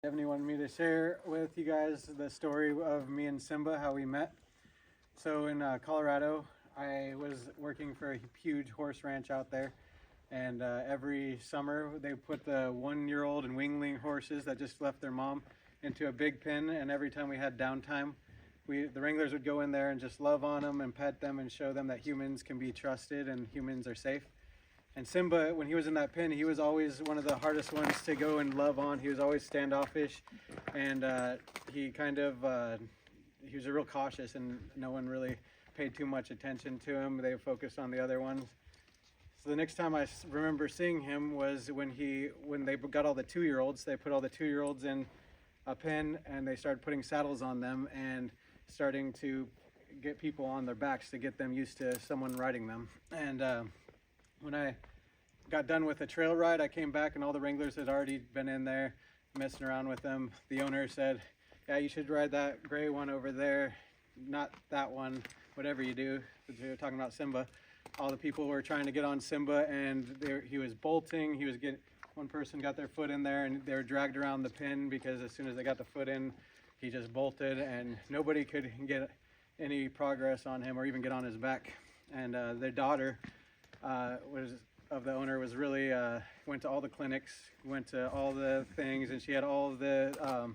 Definitely wanted me to share with you guys the story of me and Simba, how we met. So in Colorado, I was working for a huge horse ranch out there, and every summer they put the 1-year-old and weanling horses that just left their mom into a big pen, and every time we had downtime, the wranglers would go in there and just love on them and pet them and show them that humans can be trusted and humans are safe. And Simba, when he was in that pen, he was always one of the hardest ones to go and love on. He was always standoffish, and he he was real cautious, and no one really paid too much attention to him. They focused on the other ones. So the next time I remember seeing him was when they got all the 2-year-olds. They put all the 2-year-olds in a pen, and they started putting saddles on them and starting to get people on their backs to get them used to someone riding them. And when I got done with the trail ride, I came back and all the wranglers had already been in there messing around with them. The owner said, "Yeah, you should ride that gray one over there, not that one, whatever you do." They were talking about Simba. All the people were trying to get on Simba, and he was bolting. One person got their foot in there, and they were dragged around the pen because as soon as they got the foot in, he just bolted, and nobody could get any progress on him or even get on his back. And their daughter of the owner was really went to all the clinics, went to all the things, and she had all the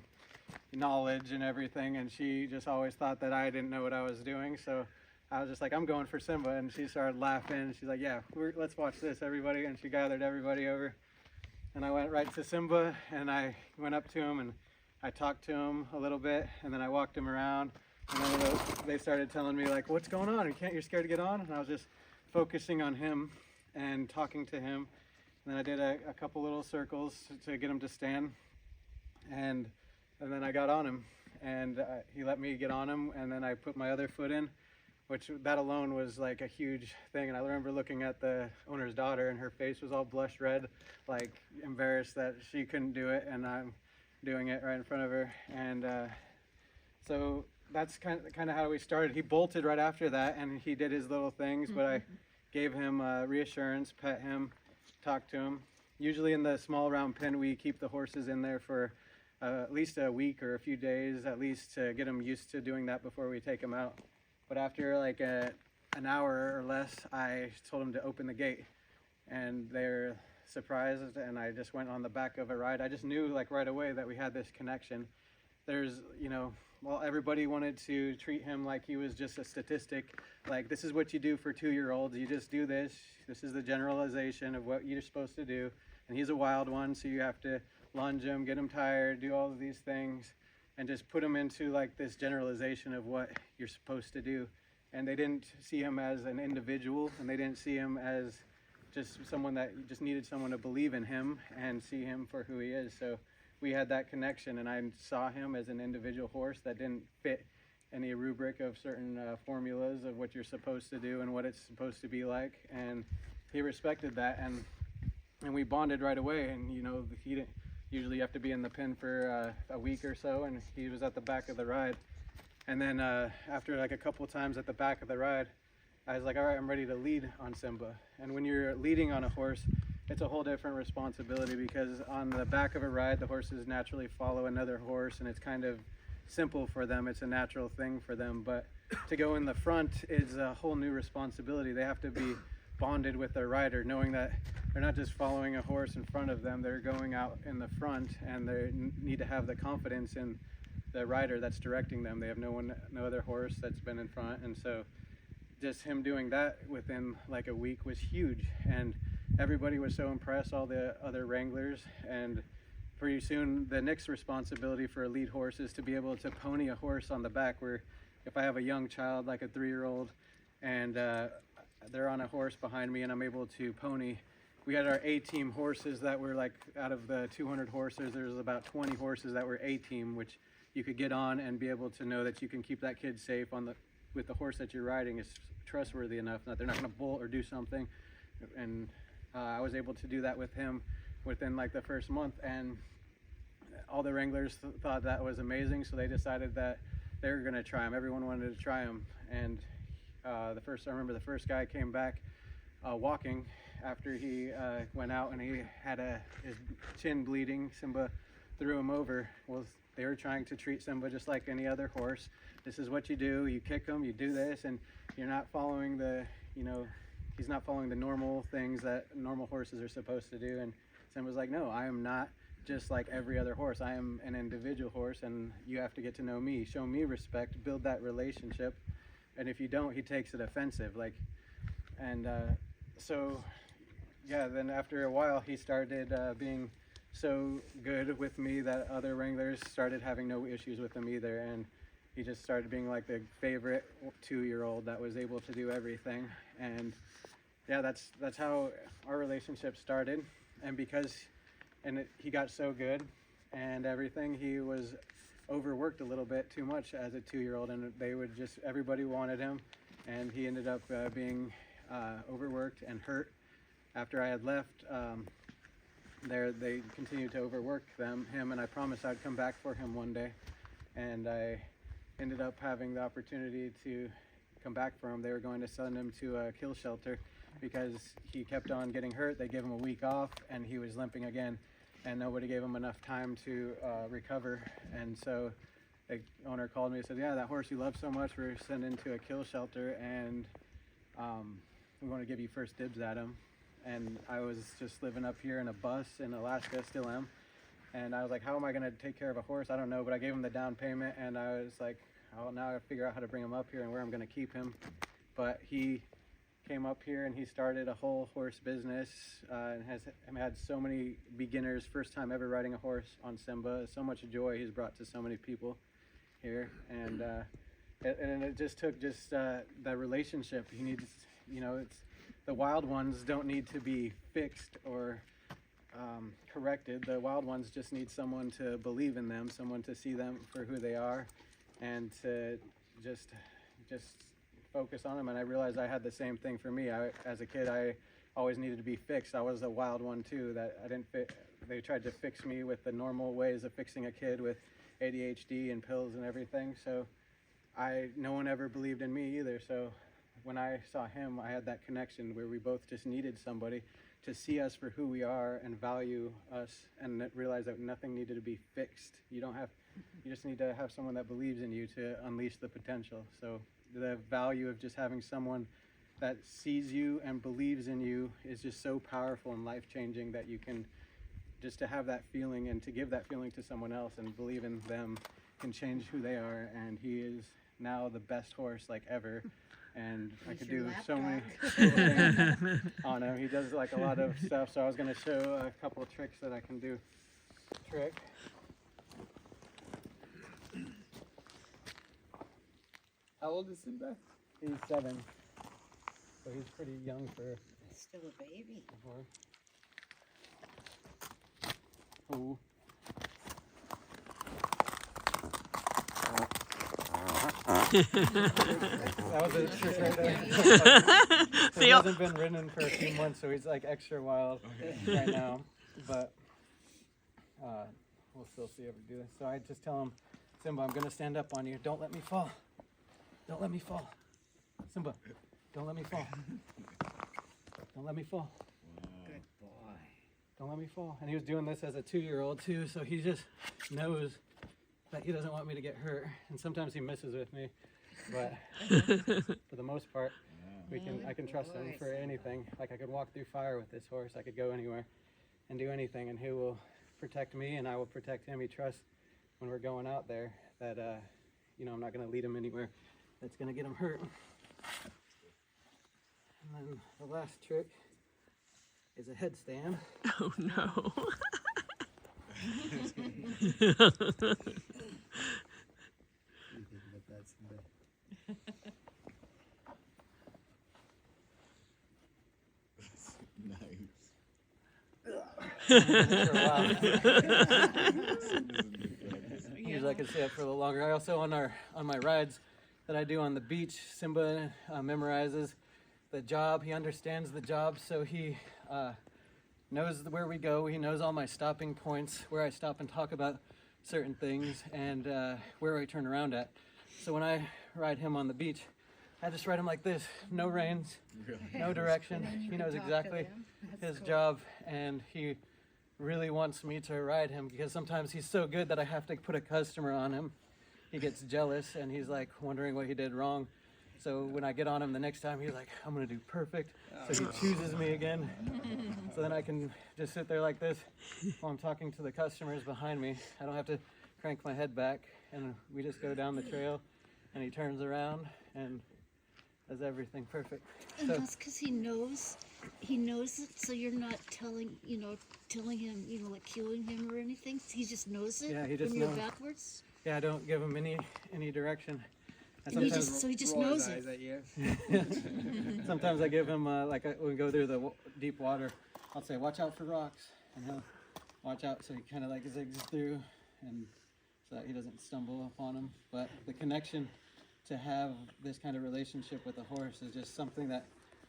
knowledge and everything, and she just always thought that I didn't know what I was doing. So I was just like, "I'm going for Simba," and she started laughing. She's like, "Yeah, let's watch this, everybody," and she gathered everybody over, and I went right to Simba, and I went up to him and I talked to him a little bit, and then I walked him around, and then they started telling me like, "What's going on? You're scared to get on?" And I was just focusing on him and talking to him. And then I did a couple little circles to get him to stand, and then I got on him, and he let me get on him, and then I put my other foot in, which that alone was like a huge thing. And I remember looking at the owner's daughter, and her face was all blush red, like embarrassed that she couldn't do it, and I'm doing it right in front of her. And so that's kind of how we started. He bolted right after that, and he did his little things, but I gave him reassurance, pet him, talked to him. Usually in the small round pen, we keep the horses in there for at least a week or a few days, at least to get them used to doing that before we take them out. But after like an hour or less, I told them to open the gate, and they're surprised, and I just went on the back of a ride. I just knew like right away that we had this connection. Well, everybody wanted to treat him like he was just a statistic. Like, this is what you do for 2-year-olds. You just do this. This is the generalization of what you're supposed to do. And he's a wild one, so you have to lunge him, get him tired, do all of these things, and just put him into like this generalization of what you're supposed to do. And they didn't see him as an individual, and they didn't see him as just someone that just needed someone to believe in him and see him for who he is. So we had that connection, and I saw him as an individual horse that didn't fit any rubric of certain formulas of what you're supposed to do and what it's supposed to be like. And he respected that, and we bonded right away. And he didn't usually have to be in the pen for a week or so, and he was at the back of the ride. And then after like a couple times at the back of the ride, I was like, all right, I'm ready to lead on Simba. And when you're leading on a horse, it's a whole different responsibility, because on the back of a ride, the horses naturally follow another horse, and it's kind of simple for them. It's a natural thing for them. But to go in the front is a whole new responsibility. They have to be bonded with their rider, knowing that they're not just following a horse in front of them, they're going out in the front, and they need to have the confidence in the rider that's directing them. They have no other horse that's been in front. And so just him doing that within like a week was huge, and everybody was so impressed, all the other wranglers. And pretty soon the next responsibility for a lead horse is to be able to pony a horse on the back, where if I have a young child like a 3-year-old and they're on a horse behind me and I'm able to pony. We had our A-team horses that were like, out of the 200 horses, there's about 20 horses that were A-team, which you could get on and be able to know that you can keep that kid safe with the horse that you're riding is trustworthy enough that they're not going to bolt or do something. And I was able to do that with him within like the first month, and all the wranglers thought that was amazing, so they decided that they were going to try him. Everyone wanted to try him. And I remember the first guy came back walking after he went out, and he had his chin bleeding. Simba threw him over. Well, they were trying to treat Simba just like any other horse. This is what you do. You kick him, you do this, and you're not following the, he's not following the normal things that normal horses are supposed to do. And Simba's like, no, I am not just like every other horse. I am an individual horse, and you have to get to know me, show me respect, build that relationship. And if you don't, he takes it offensive. So yeah, then after a while, he started being so good with me that other wranglers started having no issues with him either. And he just started being like the favorite 2-year-old that was able to do everything. And yeah, that's how our relationship started. And he got so good and everything, he was overworked a little bit too much as a 2-year-old, and everybody wanted him, and he ended up being overworked and hurt. After I had left, they continued to overwork him, and I promised I'd come back for him one day, and I ended up having the opportunity to come back for him. They were going to send him to a kill shelter because he kept on getting hurt. They gave him a week off, and he was limping again, and nobody gave him enough time to recover. And so the owner called me and said, yeah, that horse you love so much, we're sending to a kill shelter, and we want to give you first dibs at him. And I was just living up here in a bus in Alaska, still am. And I was like, how am I going to take care of a horse? I don't know, but I gave him the down payment, and I was like, oh, now I got to figure out how to bring him up here and where I'm going to keep him. But he came up here and he started a whole horse business and has had so many beginners, first time ever riding a horse on Simba. So much joy he's brought to so many people here. And it just took that relationship. He needs, the wild ones don't need to be fixed or corrected. The wild ones just need someone to believe in them, someone to see them for who they are, and to just focus on them. And I realized I had the same thing for me. As a kid, I always needed to be fixed. I was a wild one too, that I didn't fit. They tried to fix me with the normal ways of fixing a kid with ADHD and pills and everything. So no one ever believed in me either. So when I saw him, I had that connection where we both just needed somebody to see us for who we are and value us, and realize that nothing needed to be fixed. You just need to have someone that believes in you to unleash the potential. So the value of just having someone that sees you and believes in you is just so powerful and life-changing, that you can just to have that feeling and to give that feeling to someone else and believe in them can change who they are. And he is now the best horse like ever. And I could do so many things on him. He does like a lot of stuff, so I was going to show a couple of tricks that I can do. Trick. How old is Simba? He's 7, so he's pretty young for still a baby. a horse. Oh. That was a trick right there. So he hasn't been ridden for a few months, so he's like extra wild right now. But we'll still see if we do this. So I just tell him, Simba, I'm going to stand up on you. Don't let me fall. Don't let me fall. Simba, don't let me fall. Don't let me fall. Good boy. Don't let me fall. And he was doing this as a 2-year-old too, so he just knows that he doesn't want me to get hurt. And sometimes he messes with me, but for the most part, I can trust him for anything. Like I could walk through fire with this horse. I could go anywhere and do anything, and he will protect me, and I will protect him. He trusts when we're going out there that I'm not going to lead him anywhere that's going to get him hurt. And then the last trick is a headstand. Oh no. Usually I can stay up for a little longer. I also on my rides that I do on the beach, Simba memorizes the job. He understands the job, so he knows where we go. He knows all my stopping points, where I stop and talk about certain things, and where I turn around at. So when I ride him on the beach, I just ride him like this, no reins, no direction. He knows exactly his job, and he really wants me to ride him because sometimes he's so good that I have to put a customer on him. He gets jealous and he's like wondering what he did wrong. So when I get on him the next time, he's like, I'm gonna do perfect. So he chooses me again. So then I can just sit there like this while I'm talking to the customers behind me. I don't have to crank my head back, and we just go down the trail and he turns around and does everything perfect. And So, that's because he knows it, so you're not telling him, like cueing him or anything. He just knows it. Yeah, he just when you're knows. backwards. yeah, I don't give him any direction. And And he sometimes, just, so he just Roll knows his it. eyes at you. sometimes I give him, when we go through the deep water, I'll say, watch out for rocks. And he'll watch out, so he kind of like zigs through, and so that he doesn't stumble upon them. But the connection to have this kind of relationship with a horse is just something that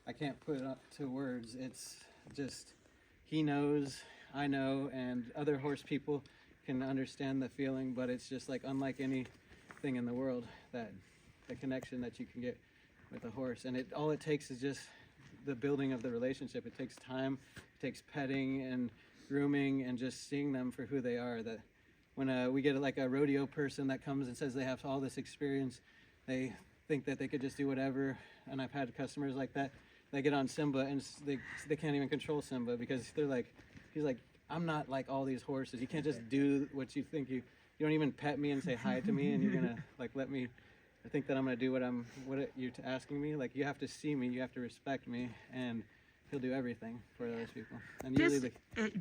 I can't put up to words. It's just, he knows, I know, and other horse people can understand the feeling, but it's just like unlike anything in the world, that the connection that you can get with a horse. And all it takes is just the building of the relationship. It takes time, it takes petting and grooming and just seeing them for who they are. That when we get like a rodeo person that comes and says they have all this experience, they think that they could just do whatever. And I've had customers like that. They get on Simba and they can't even control Simba because he's like, I'm not like all these horses. You can't just do what you think you don't even pet me and say hi to me and you're gonna like let me think that I'm gonna do what you're asking me. Like, you have to see me, you have to respect me, and he'll do everything for those people. And usually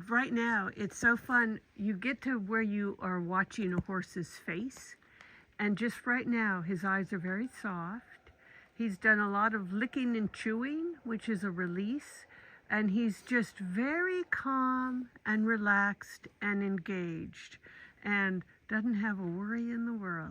Right now, it's so fun. You get to where you are watching a horse's face, and just right now, his eyes are very soft. He's done a lot of licking and chewing, which is a release, and he's just very calm and relaxed and engaged, and doesn't have a worry in the world.